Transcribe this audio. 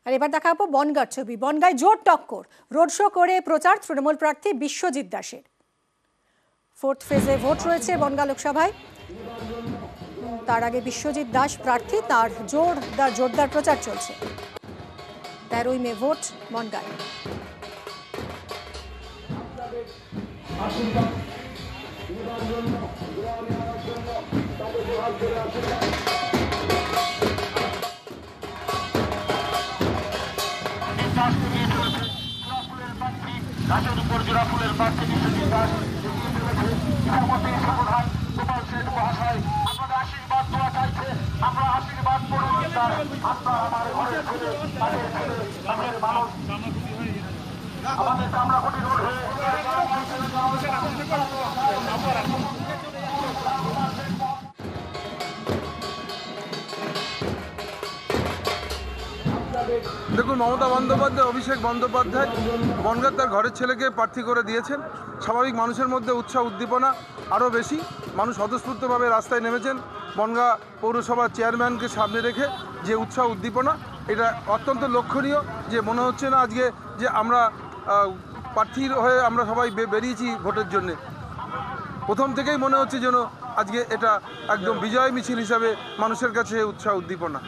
আর এবার দেখাবো বনগাঁর ছবি। বনগাঁয় জোর টক্কর, রোড শো করে প্রচার তৃণমূল প্রার্থী বিশ্বজিৎ দাসের। ফোর্থ ফেজে ভোট রয়েছে বনগাঁ লোকসভায়। তার আগে বিশ্বজিৎ দাস প্রার্থী, তার জোরদার প্রচার চলছে। 13ই মে ভোট বনগাঁয়। গাছের উপর জোড়া ফুলের প্রার্থী বিশ্বজিৎ দাস ভাষায় আমাদের আশীর্বাদ দেওয়া চাইছে। আমরা আশীর্বাদ করুন তার আপনার আমার ঘরের ছেলে, তাদের ছেলে, তাদের মানুষ আমাদের কামরাকুটি রোড হয়ে দেখুন, মমতা বন্দ্যোপাধ্যায়, অভিষেক বন্দ্যোপাধ্যায় বনগাঁ তার ঘরের ছেলেকে প্রার্থী করে দিয়েছেন। স্বাভাবিক মানুষের মধ্যে উৎসাহ উদ্দীপনা আরও বেশি। মানুষ স্বতঃস্ফূর্তভাবে রাস্তায় নেমেছেন বনগাঁ পৌরসভার চেয়ারম্যানকে সামনে রেখে। যে উৎসাহ উদ্দীপনা, এটা অত্যন্ত লক্ষণীয়। যে মনে হচ্ছে না আজকে যে আমরা প্রার্থীর হয়ে আমরা সবাই বেরিয়েছি ভোটের জন্যে। প্রথম থেকেই মনে হচ্ছে যেন আজকে এটা একদম বিজয় মিছিল হিসাবে মানুষের কাছে উৎসাহ উদ্দীপনা।